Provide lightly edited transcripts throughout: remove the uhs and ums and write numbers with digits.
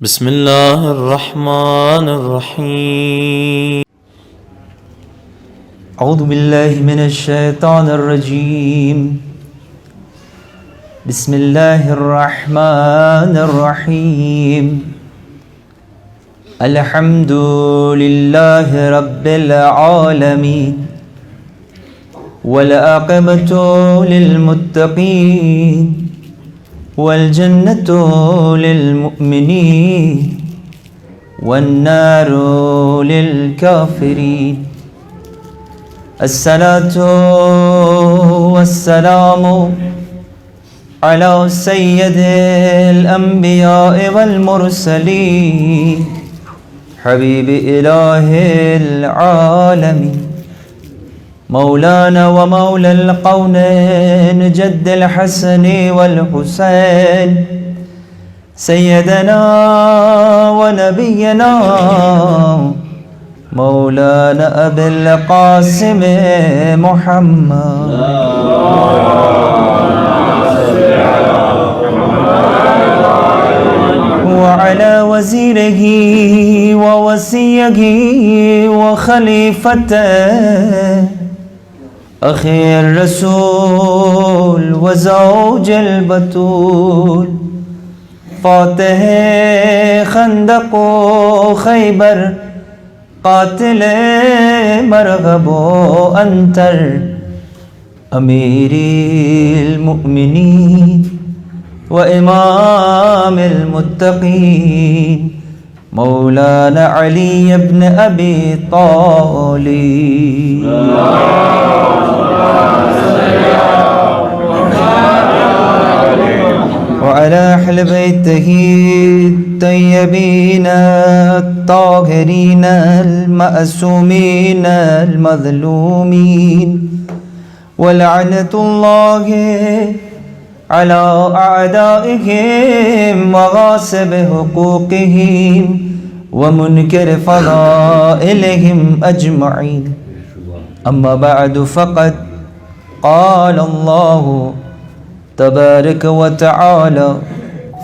بسم اللہ الرحمن الرحیم اعوذ باللہ من الشیطان الرجیم بسم اللہ الرحمن الرحیم الحمد للہ رب العالمین والعاقبۃ للمتقین والجنة للمؤمنين والنار للكافرين الصلاة والسلام على سيد الأنبياء والمرسلين حبيب إله العالمين مولانا ومولى القونين جد الحسن والحسين سيدنا ونبينا مولانا أبي القاسم محمد وعلى وزيره ووصيه وخليفته أخي الرسول وزوج البتول فاتح خندق خيبر قاتل مرغب أنتر أمير المؤمنين وإمام المتقين مولانا علي بن أبي طالب وعلى أهل بيته الطيبين الطاهرين المأسومين المظلومين ولعنة الله على أعدائهم وغاصب حقوقهم ومنكر فضائلهم أجمعين أما بعد فقد قال الله تبارك وتعالى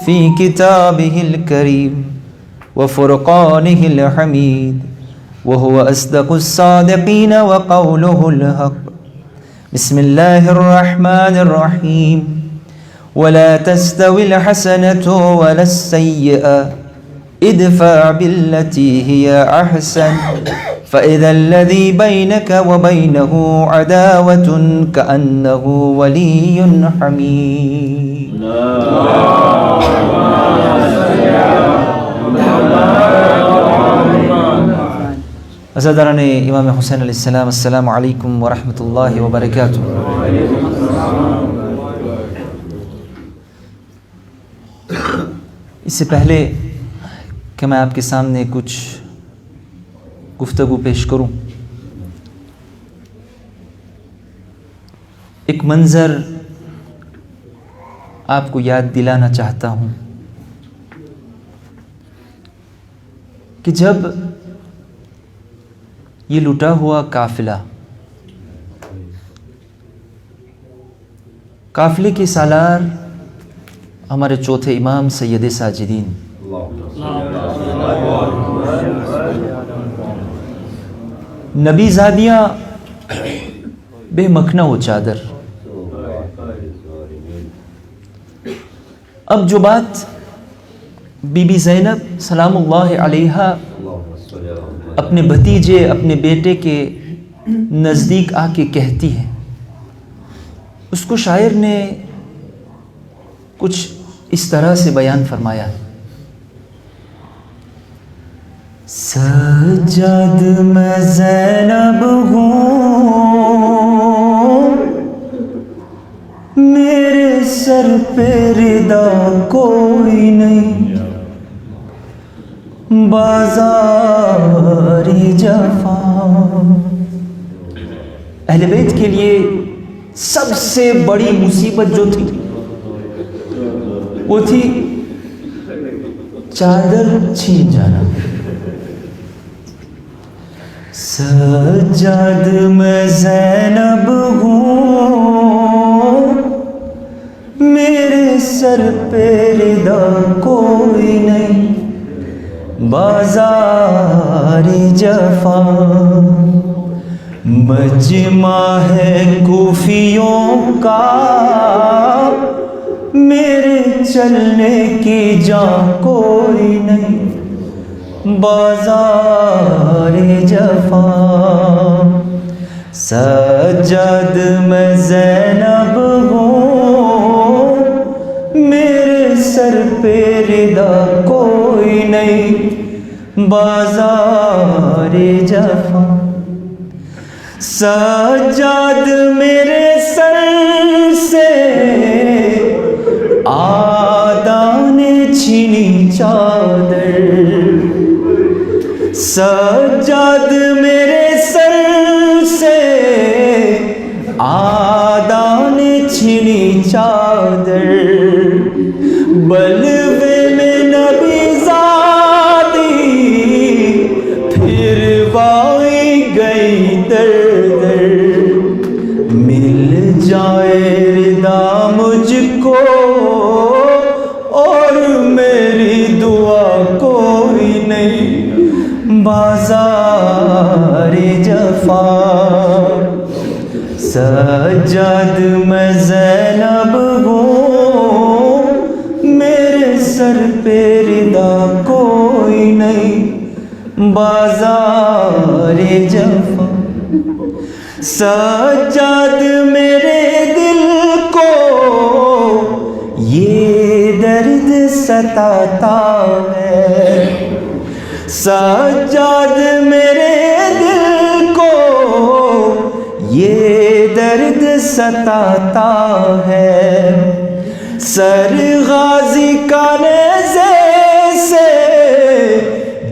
في كتابه الكريم وفرقانه الحميد وهو أصدق الصادقين وقوله الحق بسم الله الرحمن الرحيم ولا تستوي الحسنة ولا السيئة ادفع بالتي هي أحسن فإذا الذي بينك وبينه عداوة كأنه ولي حميم عزیزان امام حسین علیہ السلام السلام علیکم ورحمۃ اللہ وبرکاتہ. اس سے پہلے کہ میں آپ کے سامنے کچھ گفتگو پیش کروں، ایک منظر آپ کو یاد دلانا چاہتا ہوں کہ جب یہ لٹا ہوا قافلے کے سالار ہمارے چوتھے امام سید ساجدین نبی زادیاں بے مکھنا و چادر، اب جو بات بی بی زینب سلام اللہ علیہا اپنے بھتیجے اپنے بیٹے کے نزدیک آ کے کہتی ہے، اس کو شاعر نے کچھ اس طرح سے بیان فرمایا ہے: سجاد میں زینب ہوں، میرے سر پہ ردا کوئی نہیں، بازاری جفا. اہل بیت کے لیے سب سے بڑی مصیبت جو تھی وہ تھی چادر چھین جانا. سجاد میں زینب ہوں، میرے سر پہ ردا کوئی نہیں، بازار جفا مجمع ہے کوفیوں کا، میرے چلنے کی جان کوئی نہیں، بازار جفا سجاد میں زینب ہوں، میرے سر پہ ردا کوئی نہیں، بازار جفا سجاد میرے سر سے آدھا نے چھینی چادر، سجاد میرے سر سے آدھا نے چھینی چادر، بلوے میں نبی زادی پھر وائی گئی در در، مل جائے ردا مجھ کو اور میری دعا کوئی نہیں، بازار جفا سجاد میں زینب ہوں، میرے سر پہ ردا کوئی نہیں، بازار جفا سجاد میرے دل کو یہ درد ستاتا ہے، سجاد میرے دل کو یہ درد ستاتا ہے، سر غازی کا نیزے سے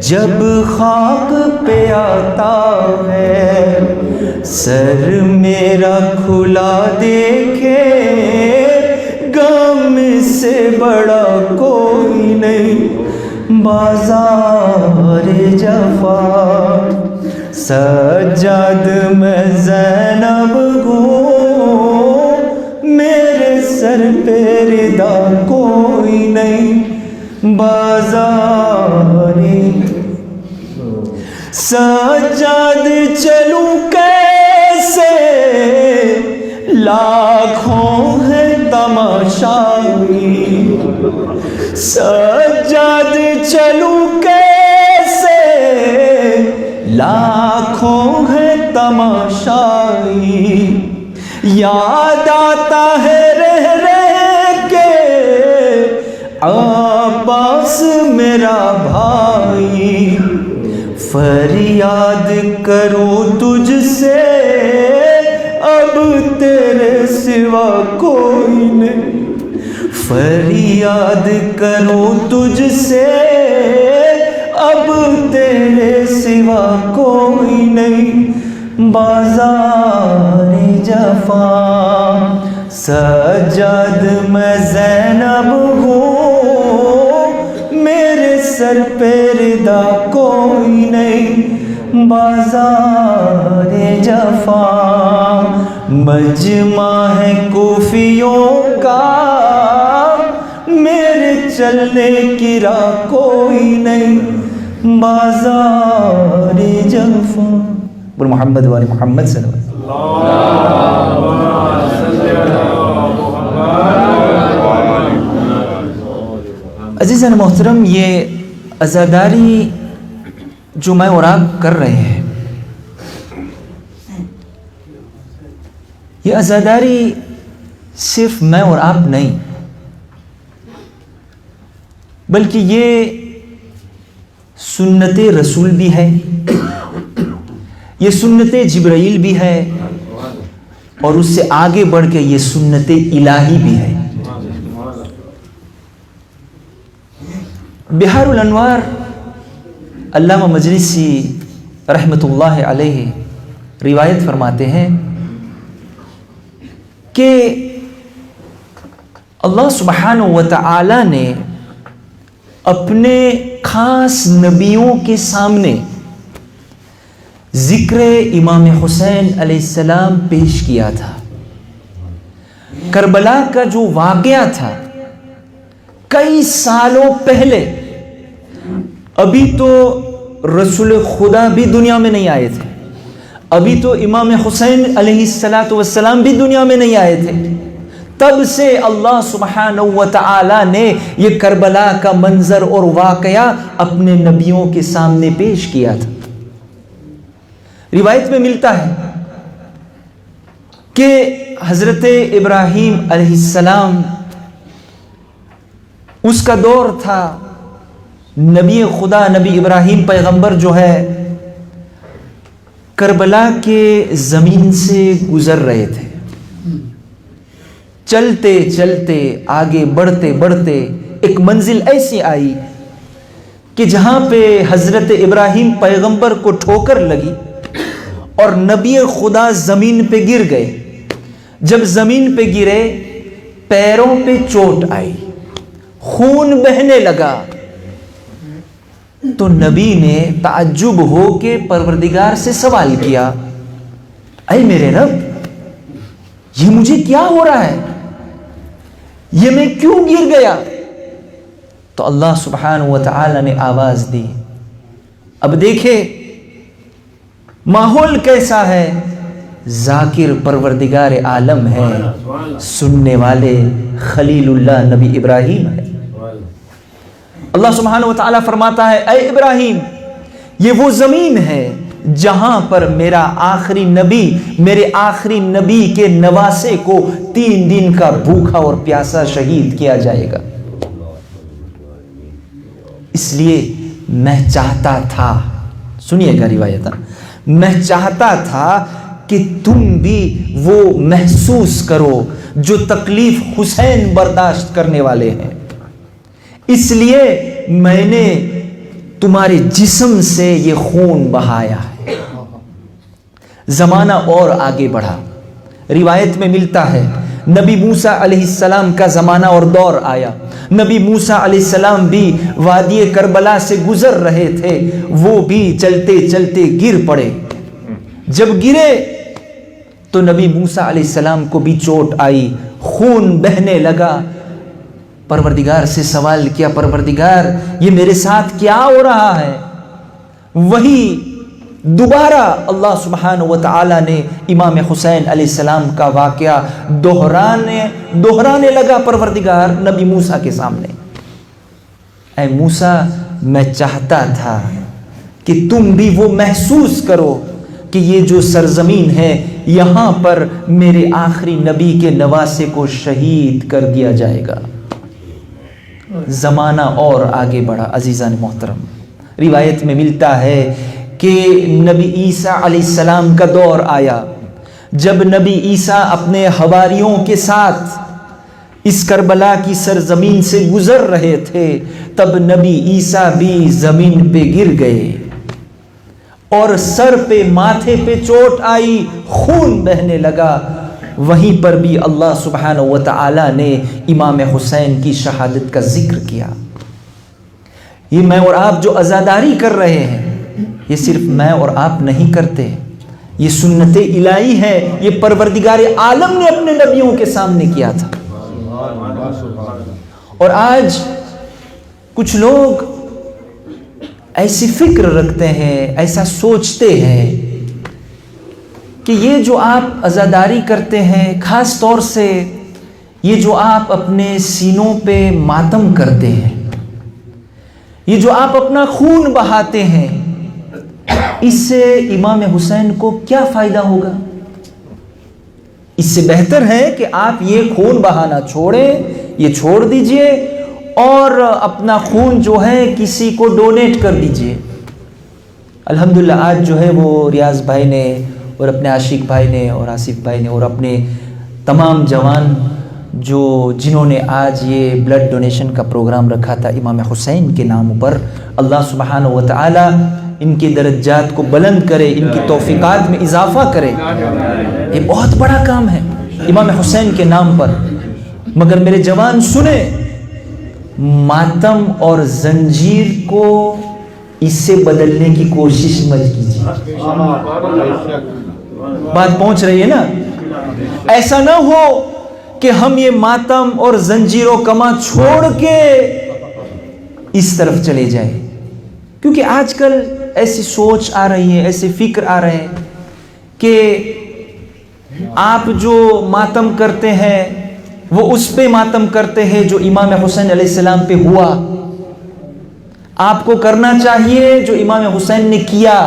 جب خاک پہ آتا ہے، سر میرا کھلا دیکھے غم سے بڑا کوئی نہیں، بازار جفا سجاد میں زینب ہوں، میرے سر پہ ردا کوئی نہیں، بازار سجاد چلوں کیسے لاکھوں ہے تماشائی، سجاد چلوں کیسے لاکھوں ہے تماشائی، یاد آتا ہے رہ رہ کے عباس میرا بھائی، فریاد کروں تجھ سے اب تیرے سوا کوئی نہیں، فریاد کروں تجھ سے اب تیرے سوا کوئی نہیں، بازار جفا سجاد میں زینب ہوں، میرے سر پہ ردا کوئی نہیں، بازار جفا مجمع ہے کوفیوں کا، میرے چلنے کی راہ کوئی نہیں، بازار جفا بول محمد وآل محمد صلی اللہ علیہ وسلم۔ عزیزان محترم، یہ عزاداری جو میں اور آپ کر رہے ہیں، یہ عزاداری صرف میں اور آپ نہیں، بلکہ یہ سنت رسول بھی ہے، یہ سنت جبرائیل بھی ہے، اور اس سے آگے بڑھ کے یہ سنت الہی بھی ہے۔ بہار الانوار علامہ مجلسی رحمۃ اللہ علیہ روایت فرماتے ہیں کہ اللہ سبحانہ و تعالی نے اپنے خاص نبیوں کے سامنے ذکر امام حسین علیہ السلام پیش کیا تھا۔ کربلا کا جو واقعہ تھا کئی سالوں پہلے ابھی تو رسول خدا بھی دنیا میں نہیں آئے تھے, ابھی تو امام حسین علیہ السلام بھی دنیا میں نہیں آئے تھے, تب سے اللہ سبحانہ و تعالی نے یہ کربلا کا منظر اور واقعہ اپنے نبیوں کے سامنے پیش کیا تھا. روایت میں ملتا ہے کہ حضرت ابراہیم علیہ السلام, اس کا دور تھا, نبی خدا نبی ابراہیم پیغمبر جو ہے کربلا کے زمین سے گزر رہے تھے. چلتے چلتے آگے بڑھتے بڑھتے ایک منزل ایسی آئی کہ جہاں پہ حضرت ابراہیم پیغمبر کو ٹھوکر لگی اور نبی خدا زمین پہ گر گئے. جب زمین پہ گرے پیروں پہ چوٹ آئی, خون بہنے لگا, تو نبی نے تعجب ہو کے پروردگار سے سوال کیا, اے میرے رب, یہ مجھے کیا ہو رہا ہے, یہ میں کیوں گر گیا؟ تو اللہ سبحانہ و تعالی نے آواز دی. اب دیکھے ماحول کیسا ہے, ذاکر پروردگار عالم ہے, سننے والے خلیل اللہ نبی ابراہیم ہے. اللہ سبحانہ و تعالی فرماتا ہے, اے ابراہیم, یہ وہ زمین ہے جہاں پر میرا آخری نبی, میرے آخری نبی کے نواسے کو 3 دن کا بھوکا اور پیاسا شہید کیا جائے گا. اس لیے میں چاہتا تھا, سنیے گا روایت, میں چاہتا تھا کہ تم بھی وہ محسوس کرو جو تکلیف حسین برداشت کرنے والے ہیں, اس لیے میں نے تمہارے جسم سے یہ خون بہایا ہے. زمانہ اور آگے بڑھا. روایت میں ملتا ہے نبی موسیٰ علیہ السلام کا زمانہ اور دور آیا. نبی موسیٰ علیہ السلام بھی وادی کربلا سے گزر رہے تھے, وہ بھی چلتے چلتے گر پڑے. جب گرے تو نبی موسیٰ علیہ السلام کو بھی چوٹ آئی, خون بہنے لگا. پروردگار سے سوال کیا, پروردگار یہ میرے ساتھ کیا ہو رہا ہے؟ وہی دوبارہ اللہ سبحانہ و تعالی نے امام حسین علیہ السلام کا واقعہ دہرانے لگا پروردگار نبی موسیٰ کے سامنے. اے موسیٰ, میں چاہتا تھا کہ تم بھی وہ محسوس کرو کہ یہ جو سرزمین ہے یہاں پر میرے آخری نبی کے نواسے کو شہید کر دیا جائے گا. زمانہ اور آگے بڑھا. عزیزان محترم, روایت میں ملتا ہے کہ نبی عیسیٰ علیہ السلام کا دور آیا. جب نبی عیسیٰ اپنے حواریوں کے ساتھ اس کربلا کی سرزمین سے گزر رہے تھے, تب نبی عیسیٰ بھی زمین پہ گر گئے اور سر پہ ماتھے پہ چوٹ آئی, خون بہنے لگا. وہیں پر بھی اللہ سبحانہ و تعالی نے امام حسین کی شہادت کا ذکر کیا. یہ میں اور آپ جو عزاداری کر رہے ہیں, یہ صرف میں اور آپ نہیں کرتے, یہ سنت الہی ہے, یہ پروردگار عالم نے اپنے نبیوں کے سامنے کیا تھا. اور آج کچھ لوگ ایسی فکر رکھتے ہیں, ایسا سوچتے ہیں کہ یہ جو آپ عزاداری کرتے ہیں, خاص طور سے یہ جو آپ اپنے سینوں پہ ماتم کرتے ہیں, یہ جو آپ اپنا خون بہاتے ہیں, اس سے امام حسین کو کیا فائدہ ہوگا؟ اس سے بہتر ہے کہ آپ یہ خون بہانا چھوڑیں, یہ چھوڑ دیجئے اور اپنا خون جو ہے کسی کو ڈونیٹ کر دیجئے. الحمدللہ آج جو ہے وہ ریاض بھائی نے اور اپنے عاشق بھائی نے اور آصف بھائی نے اور اپنے تمام جوان جنہوں نے آج یہ بلڈ ڈونیشن کا پروگرام رکھا تھا امام حسین کے نام پر, اللہ سبحانہ و تعالی ان کے درجات کو بلند کرے, ان کی توفیقات میں اضافہ کرے. یہ بہت بڑا کام ہے امام حسین کے نام پر. مگر میرے جوان سنیں, ماتم اور زنجیر کو اس سے بدلنے کی کوشش مت کیجیے. بات پہنچ رہی ہے نا؟ ایسا نہ ہو کہ ہم یہ ماتم اور زنجیر و کما چھوڑ کے اس طرف چلے جائیں. کیونکہ آج کل ایسی سوچ آ رہی ہے, ایسے فکر آ رہے ہیں کہ آپ جو ماتم کرتے ہیں وہ اس پہ ماتم کرتے ہیں جو امام حسین علیہ السلام پہ ہوا. آپ کو کرنا چاہیے جو امام حسین نے کیا,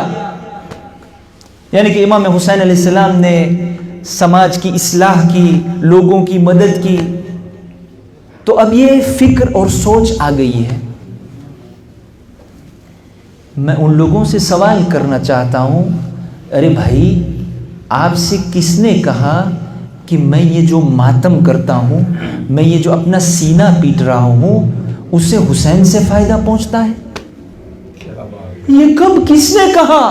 یعنی کہ امام حسین علیہ السلام نے سماج کی اصلاح کی, لوگوں کی مدد کی. تو اب یہ فکر اور سوچ آ گئی ہے. میں ان لوگوں سے سوال کرنا چاہتا ہوں, ارے بھائی آپ سے کس نے کہا کہ میں یہ جو ماتم کرتا ہوں, میں یہ جو اپنا سینہ پیٹ رہا ہوں, اس سے حسین سے فائدہ پہنچتا ہے؟ یہ کب کس نے کہا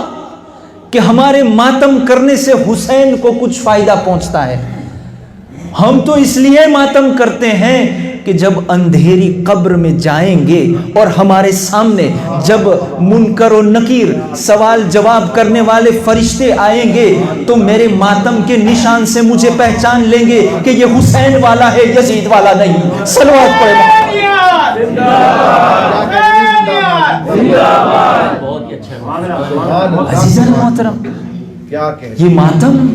کہ ہمارے ماتم کرنے سے حسین کو کچھ فائدہ پہنچتا ہے؟ ہم تو اس لیے ماتم کرتے ہیں کہ جب اندھیری قبر میں جائیں گے اور ہمارے سامنے جب منکر و نکیر سوال جواب کرنے والے فرشتے آئیں گے تو میرے ماتم کے نشان سے مجھے پہچان لیں گے کہ یہ حسین والا ہے, یزید والا نہیں. صلوات پڑھیں. عزیزان محترم, یہ ماتم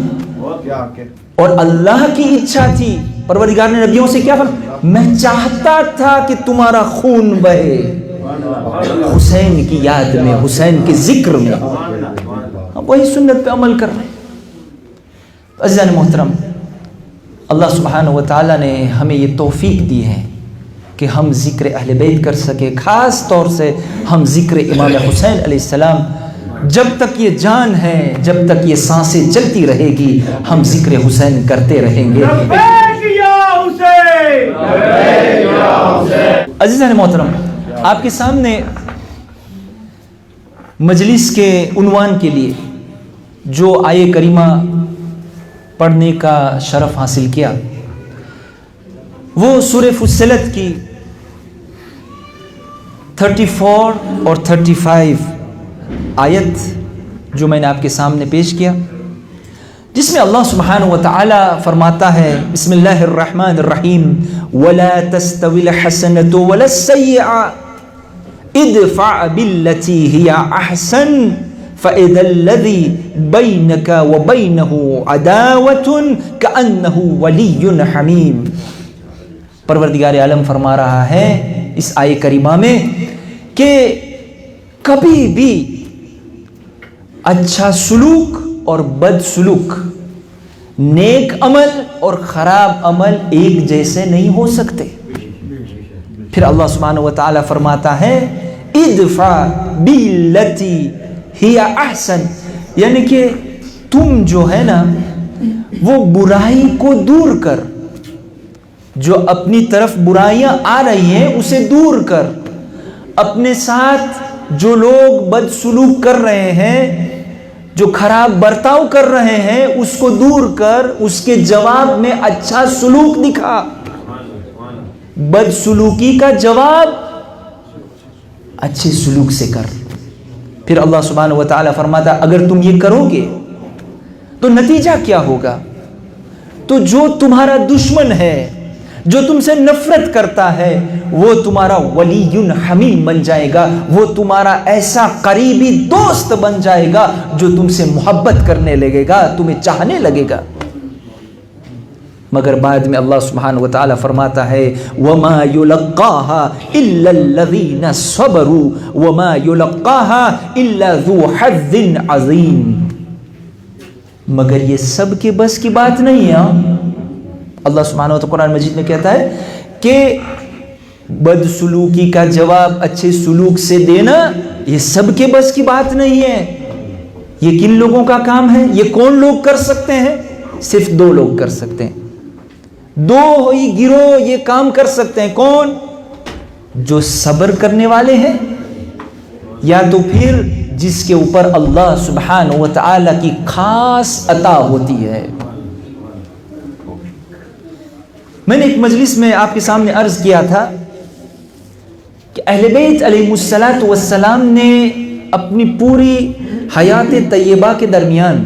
اور اللہ کی اچھا تھی. پروردگار نے نبیوں سے کیا فرمایا؟ میں چاہتا تھا کہ تمہارا خون بہے حسین کی یاد میں, حسین کے ذکر میں. اب وہی سنت پہ عمل کر رہے ہیں. عزیزان محترم, اللہ سبحانہ و تعالیٰ نے ہمیں یہ توفیق دی ہے کہ ہم ذکر اہل بیت کر سکے. خاص طور سے ہم ذکر امام حسین علیہ السلام, جب تک یہ جان ہے, جب تک یہ سانسیں چلتی رہے گی, ہم ذکر حسین کرتے رہیں گے. عزیزان محترم, آپ کے سامنے مجلس کے عنوان کے لیے جو آیے کریمہ پڑھنے کا شرف حاصل کیا وہ سورہ فصلت کی 34 اور 35 آیت جو میں نے آپ کے سامنے پیش کیا, جس میں اللہ سبحانہ و تعالی فرماتا ہے, بسم اللہ الرحمن الرحیم, وَلَا تَسْتَوِي الْحَسَنَةُ وَلَا السَّيِّئَةُ ادْفَعْ بِالَّتِي هِيَ أَحْسَنُ فَإِذَا الَّذِي بَيْنَكَ وَبَيْنَهُ عَدَاوَةٌ كَأَنَّهُ وَلِيٌّ حَمِيمٌ. پروردگار عالم فرما رہا ہے اس آیے کریمہ میں کہ کبھی بھی اچھا سلوک اور بد سلوک, نیک عمل اور خراب عمل ایک جیسے نہیں ہو سکتے. پھر اللہ سبحانہ و تعالی فرماتا ہے ادفع باللتی ہی احسن, یعنی کہ تم جو ہے نا وہ برائی کو دور کر, جو اپنی طرف برائیاں آ رہی ہیں اسے دور کر, اپنے ساتھ جو لوگ بد سلوک کر رہے ہیں, جو خراب برتاؤ کر رہے ہیں, اس کو دور کر, اس کے جواب میں اچھا سلوک دکھا. بد سلوکی کا جواب اچھے سلوک سے کر. پھر اللہ سبحانہ و تعالیٰ فرماتا اگر تم یہ کرو گے تو نتیجہ کیا ہوگا؟ تو جو تمہارا دشمن ہے, جو تم سے نفرت کرتا ہے, وہ تمہارا ولی حمیم بن جائے گا, وہ تمہارا ایسا قریبی دوست بن جائے گا جو تم سے محبت کرنے لگے گا, تمہیں چاہنے لگے گا. مگر بعد میں اللہ سبحانہ و تعالیٰ فرماتا ہے وَمَا يُلَقَّاهَا إِلَّا الَّذِينَ صَبَرُوا وَمَا يُلَقَّاهَا إِلَّا ذُو حَظٍّ عَظِيمٍ. مگر یہ سب کے بس کی بات نہیں ہے. اللہ سبحانہ و تعالیٰ قرآن مجید میں کہتا ہے کہ بد سلوکی کا جواب اچھے سلوک سے دینا یہ سب کے بس کی بات نہیں ہے. یہ کن لوگوں کا کام ہے؟ یہ کون لوگ کر سکتے ہیں؟ صرف دو لوگ کر سکتے ہیں, دو ہی گروہ یہ کام کر سکتے ہیں. کون؟ جو صبر کرنے والے ہیں, یا تو پھر جس کے اوپر اللہ سبحانہ و تعالی کی خاص عطا ہوتی ہے. میں نے ایک مجلس میں آپ کے سامنے عرض کیا تھا کہ اہل بیت علیہ السلام نے اپنی پوری حیات طیبہ کے درمیان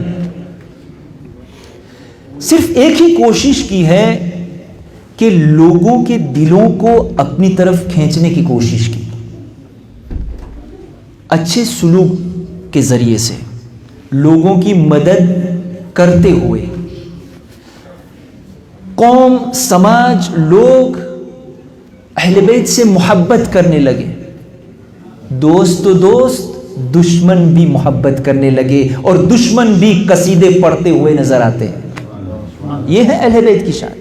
صرف ایک ہی کوشش کی ہے کہ لوگوں کے دلوں کو اپنی طرف کھینچنے کی کوشش کی. اچھے سلوک کے ذریعے سے لوگوں کی مدد کرتے ہوئے قوم، سماج، لوگ اہل بیت سے محبت کرنے لگے. دوست تو دوست، دشمن بھی محبت کرنے لگے اور دشمن بھی قصیدے پڑھتے ہوئے نظر آتے ہیں. یہ ہے اہل بیت کی شان.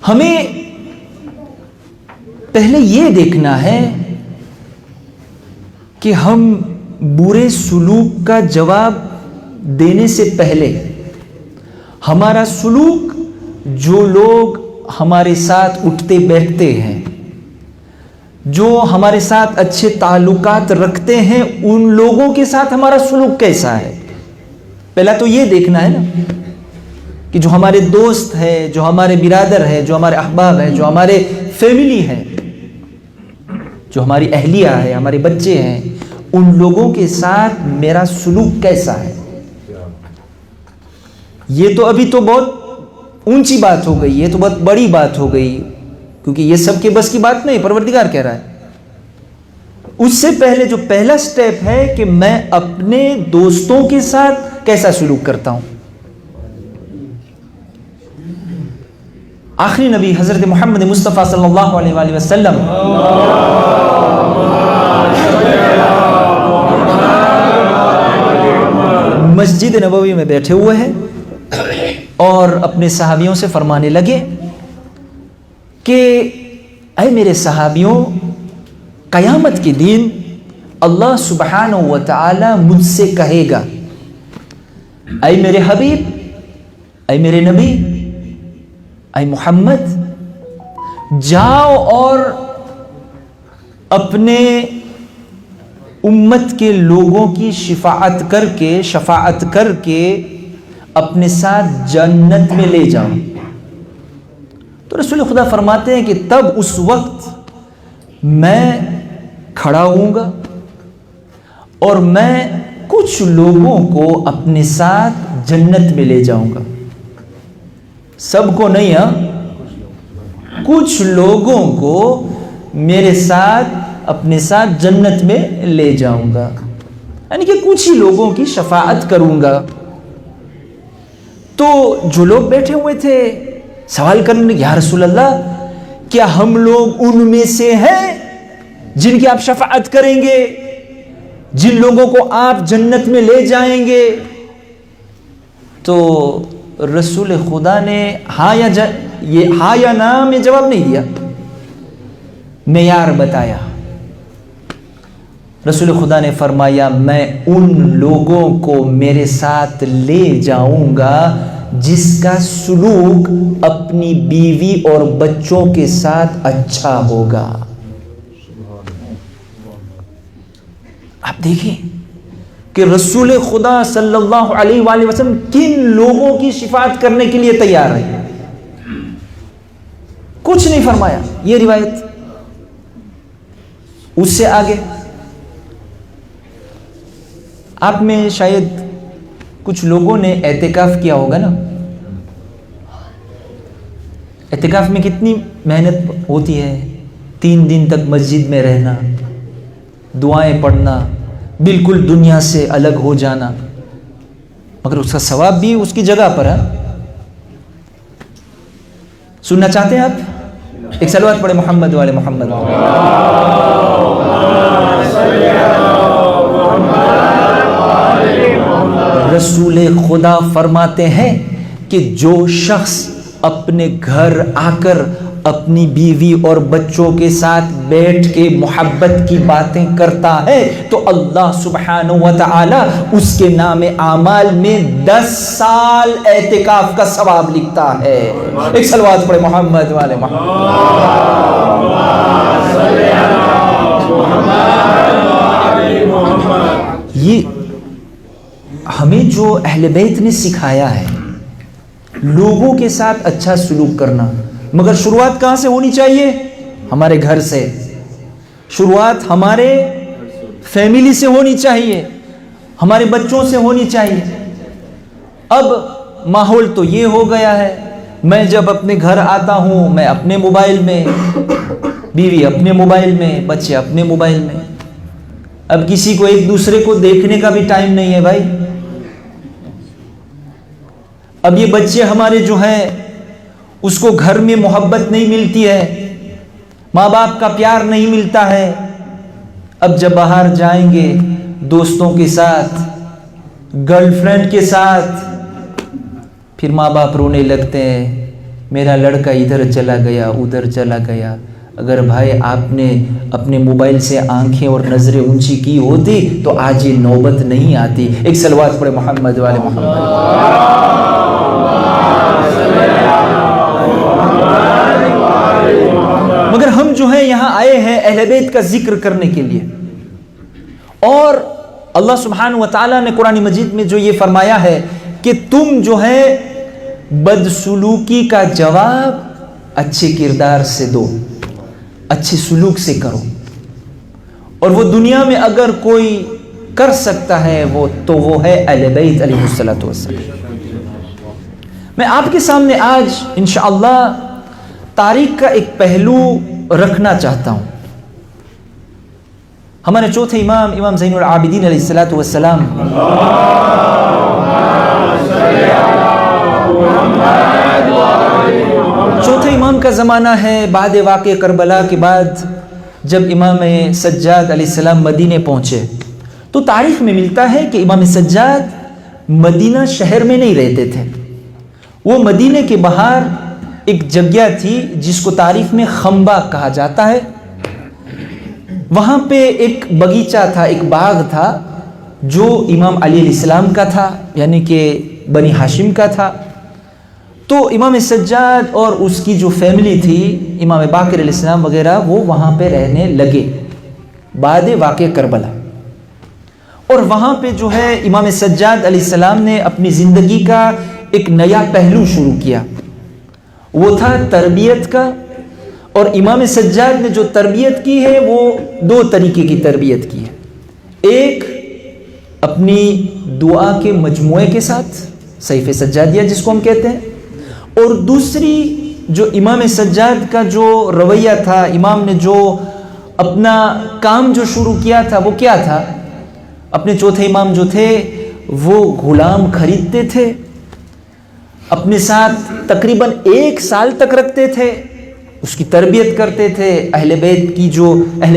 ہمیں پہلے یہ دیکھنا ہے کہ ہم برے سلوک کا جواب دینے سے پہلے ہمارا سلوک، جو لوگ ہمارے ساتھ اٹھتے بیٹھتے ہیں، جو ہمارے ساتھ اچھے تعلقات رکھتے ہیں، ان لوگوں کے ساتھ ہمارا سلوک کیسا ہے. پہلا تو یہ دیکھنا ہے نا کہ جو ہمارے دوست ہے، جو ہمارے برادر ہے، جو ہمارے احباب ہے، جو ہمارے فیملی ہے، جو ہماری اہلیہ ہے، ہمارے بچے ہیں، ان لوگوں کے ساتھ میرا سلوک کیسا ہے. یہ تو ابھی تو بہت اونچی بات ہو گئی، یہ تو بہت بڑی بات ہو گئی، کیونکہ یہ سب کے بس کی بات نہیں، پروردگار کہہ رہا ہے. اس سے پہلے جو پہلا سٹیپ ہے کہ میں اپنے دوستوں کے ساتھ کیسا سلوک کرتا ہوں. آخری نبی حضرت محمد مصطفیٰ صلی اللہ علیہ وآلہ وسلم مسجد نبوی میں بیٹھے ہوئے ہیں اور اپنے صحابیوں سے فرمانے لگے کہ اے میرے صحابیوں، قیامت کے دن اللہ سبحانہ و تعالی مجھ سے کہے گا، اے میرے حبیب، اے میرے نبی، اے محمد، جاؤ اور اپنے امت کے لوگوں کی شفاعت کر کے اپنے ساتھ جنت میں لے جاؤ. تو رسول خدا فرماتے ہیں کہ تب اس وقت میں کھڑا ہوں گا اور میں کچھ لوگوں کو اپنے ساتھ جنت میں لے جاؤں گا. سب کو نہیں، ہاں، کچھ لوگوں کو میرے ساتھ اپنے ساتھ جنت میں لے جاؤں گا، یعنی کہ کچھ ہی لوگوں کی شفاعت کروں گا. تو جو لوگ بیٹھے ہوئے تھے سوال کرنے لگے، یا رسول اللہ، کیا ہم لوگ ان میں سے ہیں جن کی آپ شفاعت کریں گے، جن لوگوں کو آپ جنت میں لے جائیں گے؟ تو رسول خدا نے ہاں یا نا میں جواب نہیں دیا، معیار بتایا. رسول خدا نے فرمایا، میں ان لوگوں کو میرے ساتھ لے جاؤں گا جس کا سلوک اپنی بیوی اور بچوں کے ساتھ اچھا ہوگا. آپ دیکھیں کہ رسول خدا صلی اللہ علیہ وآلہ وسلم کن لوگوں کی شفاعت کرنے کے لیے تیار ہے. کچھ نہیں فرمایا. یہ روایت اس سے آگے آپ میں شاید کچھ لوگوں نے اعتکاف کیا ہوگا نا. اعتکاف میں کتنی محنت ہوتی ہے، 3 دن تک مسجد میں رہنا، دعائیں پڑھنا، بالکل دنیا سے الگ ہو جانا، مگر اس کا ثواب بھی اس کی جگہ پر ہے. سننا چاہتے ہیں آپ؟ ایک صلوات پڑھے محمد والے محمد. رسول خدا فرماتے ہیں کہ جو شخص اپنے گھر آ کر اپنی بیوی اور بچوں کے ساتھ بیٹھ کے محبت کی باتیں کرتا ہے تو اللہ سبحانہ و تعالی اس کے نام اعمال میں 10 سال اعتکاف کا ثواب لکھتا ہے. ایک صلوات پڑھے محمد والے محمد. یہ ہمیں جو اہل بیت نے سکھایا ہے لوگوں کے ساتھ اچھا سلوک کرنا، مگر شروعات کہاں سے ہونی چاہیے؟ ہمارے گھر سے. شروعات ہمارے فیملی سے ہونی چاہیے، ہمارے بچوں سے ہونی چاہیے. اب ماحول تو یہ ہو گیا ہے، میں جب اپنے گھر آتا ہوں میں اپنے موبائل میں، بیوی اپنے موبائل میں، بچے اپنے موبائل میں. اب کسی کو ایک دوسرے کو دیکھنے کا بھی ٹائم نہیں ہے بھائی. اب یہ بچے ہمارے جو ہیں اس کو گھر میں محبت نہیں ملتی ہے, ماں باپ کا پیار نہیں ملتا ہے. اب جب باہر جائیں گے دوستوں کے ساتھ, گرل فرینڈ کے ساتھ, پھر ماں باپ رونے لگتے ہیں, میرا لڑکا ادھر چلا گیا ادھر چلا گیا. اگر بھائی آپ نے اپنے موبائل سے آنکھیں اور نظریں اونچی کی ہوتی تو آج یہ نوبت نہیں آتی. ایک صلوات پڑھے محمد والے محمد. مگر ہم جو ہیں یہاں آئے ہیں اہل بیت کا ذکر کرنے کے لیے, اور اللہ سبحانہ و تعالیٰ نے قرآن مجید میں جو یہ فرمایا ہے کہ تم جو ہے بدسلوکی کا جواب اچھے کردار سے دو, اچھے سلوک سے کرو. اور وہ دنیا میں اگر کوئی کر سکتا ہے تو وہ ہے اہل بیت علیہ الصلوۃ والسلام. میں آپ کے سامنے آج انشاءاللہ تاریخ کا ایک پہلو رکھنا چاہتا ہوں. ہمارے چوتھے امام زین العابدین علیہ الصلوۃ والسلام چوتھے امام کا زمانہ ہے بعد واقع کربلا کے بعد. جب امام سجاد علیہ السلام مدینے پہنچے تو تاریخ میں ملتا ہے کہ امام سجاد مدینہ شہر میں نہیں رہتے تھے. وہ مدینے کے باہر ایک جگہ تھی جس کو تاریخ میں خنبہ کہا جاتا ہے. وہاں پہ ایک باغیچہ تھا, ایک باغ تھا جو امام علی علیہ السلام کا تھا, یعنی کہ بنی ہاشم کا تھا. تو امام سجاد اور اس کی جو فیملی تھی, امام باقر علیہ السلام وغیرہ, وہ وہاں پہ رہنے لگے بعد واقع کربلا. اور وہاں پہ جو ہے امام سجاد علیہ السلام نے اپنی زندگی کا ایک نیا پہلو شروع کیا, وہ تھا تربیت کا. اور امام سجاد نے جو تربیت کی ہے وہ دو طریقے کی تربیت کی ہے. ایک اپنی دعا کے مجموعے کے ساتھ, سیف سجادیہ جس کو ہم کہتے ہیں, اور دوسری جو امام سجاد کا جو رویہ تھا, امام نے جو اپنا کام جو شروع کیا تھا وہ کیا تھا. اپنے چوتھے امام جو تھے وہ غلام خریدتے تھے, اپنے ساتھ تقریباً 1 سال تک رکھتے تھے, اس کی تربیت کرتے تھے. اہل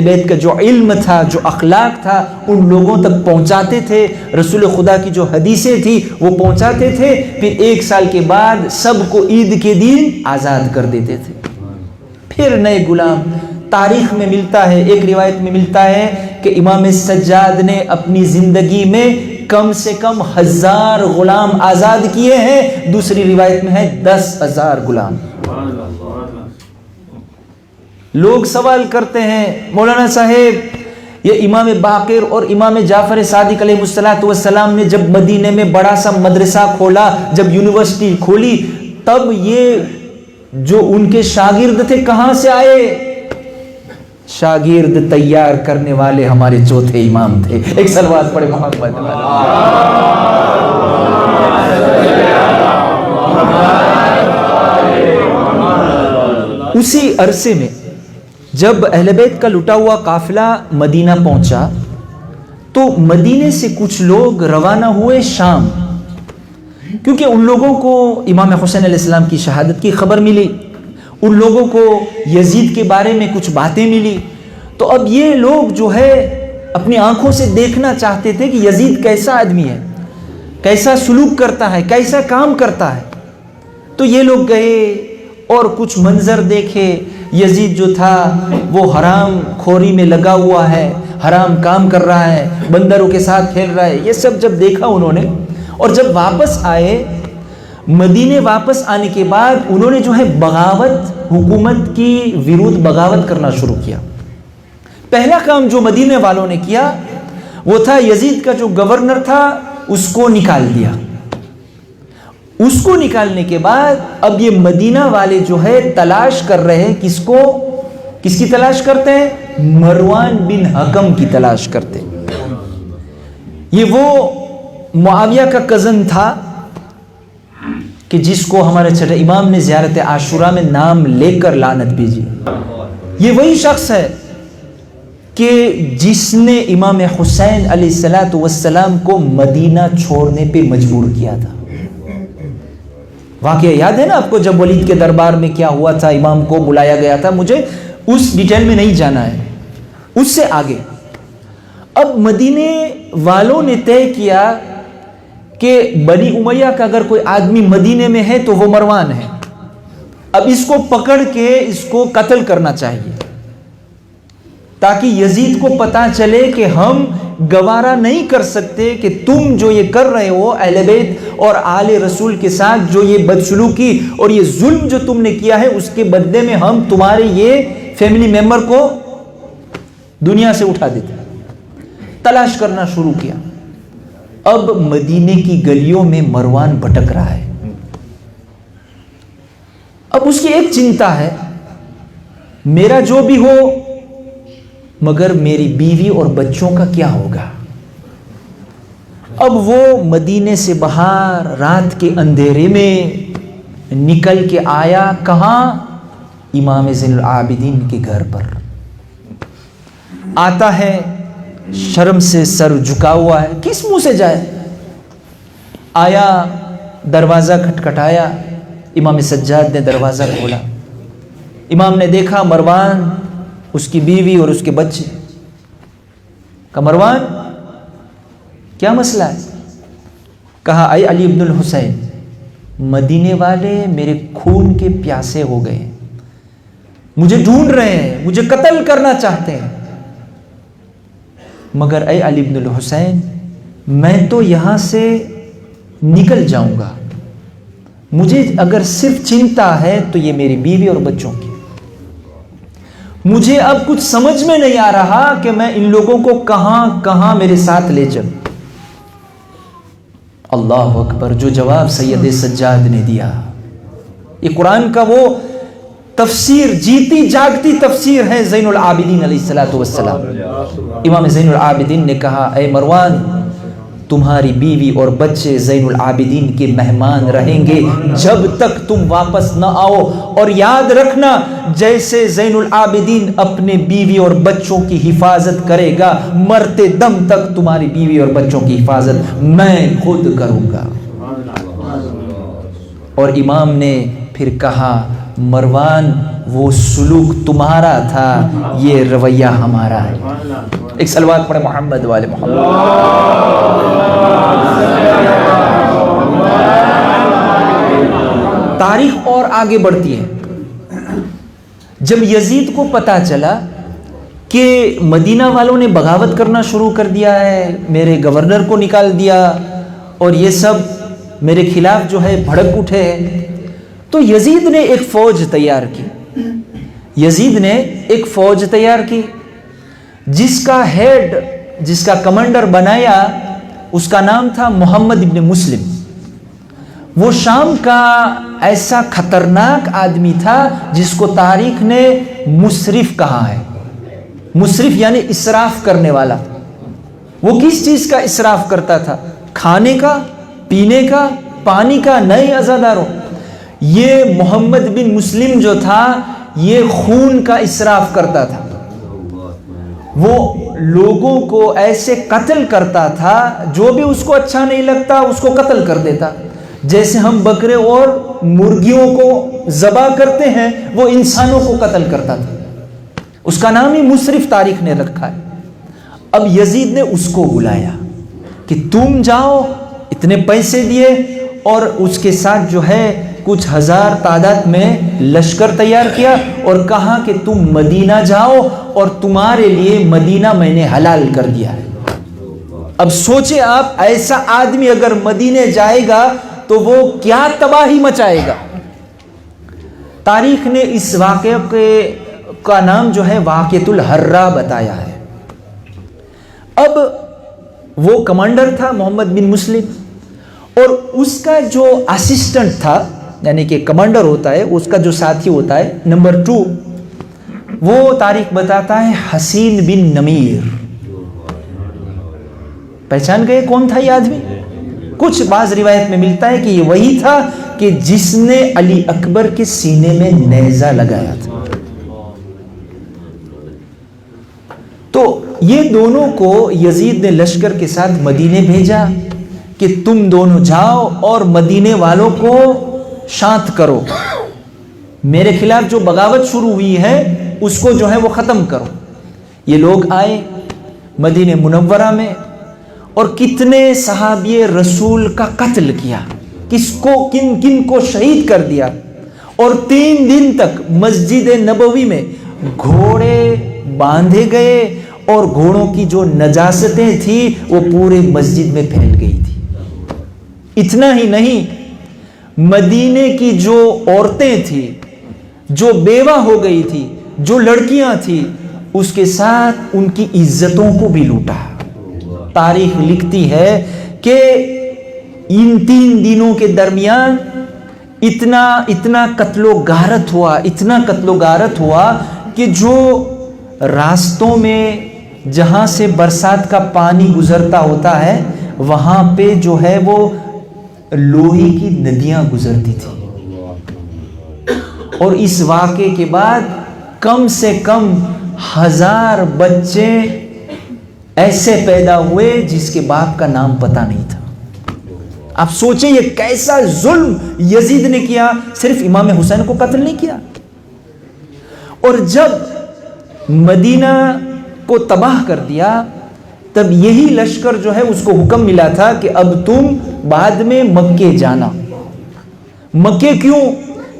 بیت کا جو علم تھا, جو اخلاق تھا, ان لوگوں تک پہنچاتے تھے. رسول خدا کی جو حدیثیں تھی وہ پہنچاتے تھے. پھر 1 سال کے بعد سب کو عید کے دن آزاد کر دیتے تھے. پھر نئے غلام. تاریخ میں ملتا ہے, ایک روایت میں ملتا ہے کہ امام سجاد نے اپنی زندگی میں کم سے کم 1000 غلام آزاد کیے ہیں. دوسری روایت میں ہے 10,000 غلام. لوگ سوال کرتے ہیں مولانا صاحب یہ امام باقر اور امام جعفر صادق علیہ الصلوۃ والسلام نے جب مدینے میں بڑا سا مدرسہ کھولا, جب یونیورسٹی کھولی, تب یہ جو ان کے شاگرد تھے کہاں سے آئے؟ شاگرد تیار کرنے والے ہمارے چوتھے امام تھے. ایک صلوات پڑھے محمد. اسی عرصے میں جب اہل بیت کا لٹا ہوا قافلہ مدینہ پہنچا تو مدینے سے کچھ لوگ روانہ ہوئے شام, کیونکہ ان لوگوں کو امام حسین علیہ السلام کی شہادت کی خبر ملی, ان لوگوں کو یزید کے بارے میں کچھ باتیں ملی. تو اب یہ لوگ جو ہے اپنی آنکھوں سے دیکھنا چاہتے تھے کہ یزید کیسا آدمی ہے, کیسا سلوک کرتا ہے, کیسا کام کرتا ہے. تو یہ لوگ گئے اور کچھ منظر دیکھے. یزید جو تھا وہ حرام خوری میں لگا ہوا ہے, حرام کام کر رہا ہے, بندروں کے ساتھ کھیل رہا ہے. یہ سب جب دیکھا انہوں نے, اور جب واپس آئے مدینے, واپس آنے کے بعد انہوں نے جو ہے بغاوت, حکومت کی وروود بغاوت کرنا شروع کیا. پہلا کام جو مدینے والوں نے کیا وہ تھا یزید کا جو گورنر تھا اس کو نکال دیا. اس کو نکالنے کے بعد اب یہ مدینہ والے جو ہے تلاش کر رہے ہیں کس کو, کس کی تلاش کرتے ہیں؟ مروان بن حکم کی تلاش کرتے. یہ وہ معاویہ کا کزن تھا کہ جس کو ہمارے چھٹے امام نے زیارت عاشورہ میں نام لے کر لعنت بھیجی. یہ وہی شخص ہے کہ جس نے امام حسین علیہ السلام کو مدینہ چھوڑنے پہ مجبور کیا تھا. واقعہ یاد ہے نا آپ کو, جب ولید کے دربار میں کیا ہوا تھا, امام کو بلایا گیا تھا. مجھے اس ڈیٹیل میں نہیں جانا ہے. اس سے آگے اب مدینے والوں نے طے کیا کہ بنی امیہ کا اگر کوئی آدمی مدینے میں ہے تو وہ مروان ہے. اب اس کو پکڑ کے اس کو قتل کرنا چاہیے, تاکہ یزید کو پتا چلے کہ ہم گوارا نہیں کر سکتے کہ تم جو یہ کر رہے ہو اہل بیت اور آل رسول کے ساتھ, جو یہ بدسلوکی اور یہ ظلم جو تم نے کیا ہے, اس کے بدلے میں ہم تمہارے یہ فیملی ممبر کو دنیا سے اٹھا دیتے. تلاش کرنا شروع کیا. اب مدینے کی گلیوں میں مروان بھٹک رہا ہے. اب اس کی ایک چنتا ہے, میرا جو بھی ہو مگر میری بیوی اور بچوں کا کیا ہوگا. اب وہ مدینے سے باہر رات کے اندھیرے میں نکل کے آیا. کہاں؟ امام زین العابدین کے گھر پر آتا ہے, شرم سے سر جھکا ہوا ہے. کس منہ سے جائے؟ آیا, دروازہ کھٹکھٹایا. امام سجاد نے دروازہ کھولا. امام نے دیکھا مروان, اس کی بیوی اور اس کے بچے. کہا مروان کیا مسئلہ ہے؟ کہا اے علی ابن الحسین, مدینے والے میرے خون کے پیاسے ہو گئے, مجھے ڈھونڈ رہے ہیں, مجھے قتل کرنا چاہتے ہیں. مگر اے علی ابن الحسین, میں تو یہاں سے نکل جاؤں گا. مجھے اگر صرف چنتا ہے تو یہ میری بیوی اور بچوں کی. مجھے اب کچھ سمجھ میں نہیں آ رہا کہ میں ان لوگوں کو کہاں کہاں میرے ساتھ لے جاؤں. اللہ اکبر, جو جواب سید سجاد نے دیا, یہ قرآن کا وہ تفسیر, جیتی جاگتی تفسیر ہے زین العابدین علیہ السلام. امام زین العابدین نے کہا اے مروان, تمہاری بیوی اور بچے زین العابدین کے مہمان رہیں گے جب تک تم واپس نہ آؤ. اور یاد رکھنا, جیسے زین العابدین اپنے بیوی اور بچوں کی حفاظت کرے گا, مرتے دم تک تمہاری بیوی اور بچوں کی حفاظت میں خود کروں گا. اور امام نے پھر کہا مروان, وہ سلوک تمہارا تھا, یہ رویہ ہمارا ہے. ایک صلوات پڑھے محمد والے محمد. تاریخ اور آگے بڑھتی ہے. جب یزید کو پتا چلا کہ مدینہ والوں نے بغاوت کرنا شروع کر دیا ہے, میرے گورنر کو نکال دیا اور یہ سب میرے خلاف جو ہے بھڑک اٹھے, تو یزید نے ایک فوج تیار کی. یزید نے ایک فوج تیار کی جس کا ہیڈ, جس کا کمانڈر بنایا, اس کا نام تھا محمد ابن مسلم. وہ شام کا ایسا خطرناک آدمی تھا جس کو تاریخ نے مسرف کہا ہے. مسرف یعنی اسراف کرنے والا. وہ کس چیز کا اسراف کرتا تھا؟ کھانے کا, پینے کا, پانی کا. نئے عزاداروں, یہ محمد بن مسلم جو تھا یہ خون کا اسراف کرتا تھا. وہ لوگوں کو ایسے قتل کرتا تھا, جو بھی اس کو اچھا نہیں لگتا اس کو قتل کر دیتا. جیسے ہم بکرے اور مرغیوں کو ذبح کرتے ہیں, وہ انسانوں کو قتل کرتا تھا. اس کا نام ہی مسرف تاریخ نے رکھا ہے. اب یزید نے اس کو بلایا کہ تم جاؤ, اتنے پیسے دیے, اور اس کے ساتھ جو ہے کچھ ہزار تعداد میں لشکر تیار کیا اور کہا کہ تم مدینہ جاؤ اور تمہارے لیے مدینہ میں نے حلال کر دیا ہے. اب سوچے آپ, ایسا آدمی اگر مدینے جائے گا تو وہ کیا تباہی مچائے گا. تاریخ نے اس واقعے کا نام جو ہے واقعۃ الحرہ بتایا ہے. اب وہ کمانڈر تھا محمد بن مسلم, اور اس کا جو اسسٹنٹ تھا, یعنی کہ کمانڈر ہوتا ہے اس کا جو ساتھی ہوتا ہے نمبر 2, وہ تاریخ بتاتا ہے حسین بن نمیر. پہچان گئے کون تھا یہ آدمی؟ کچھ بعض روایت میں ملتا ہے کہ یہ وہی تھا کہ جس نے علی اکبر کے سینے میں نیزہ لگایا تھا. تو یہ دونوں کو یزید نے لشکر کے ساتھ مدینے بھیجا کہ تم دونوں جاؤ اور مدینے والوں کو شانت کرو، میرے خلاف جو بغاوت شروع ہوئی ہے اس کو جو ہے وہ ختم کرو۔ یہ لوگ آئے مدینہ منورہ میں اور کتنے صحابی رسول کا قتل کیا، کن کن کو شہید کر دیا، اور 3 دن تک مسجد نبوی میں گھوڑے باندھے گئے اور گھوڑوں کی جو نجاستیں تھیں وہ پورے مسجد میں پھیل گئی تھی۔ اتنا ہی نہیں، مدینے کی جو عورتیں تھیں، جو بیوہ ہو گئی تھی، جو لڑکیاں تھیں، اس کے ساتھ ان کی عزتوں کو بھی لوٹا۔ تاریخ لکھتی ہے کہ ان 3 دنوں کے درمیان اتنا قتل و غارت ہوا کہ جو راستوں میں جہاں سے برسات کا پانی گزرتا ہوتا ہے وہاں پہ جو ہے وہ لوہے کی ندیاں گزرتی تھی۔ اور اس واقعے کے بعد کم سے کم 1000 بچے ایسے پیدا ہوئے جس کے باپ کا نام پتہ نہیں تھا۔ آپ سوچیں یہ کیسا ظلم یزید نے کیا، صرف امام حسین کو قتل نہیں کیا۔ اور جب مدینہ کو تباہ کر دیا تب یہی لشکر جو ہے اس کو حکم ملا تھا کہ اب تم بعد میں مکے جانا۔ مکے کیوں؟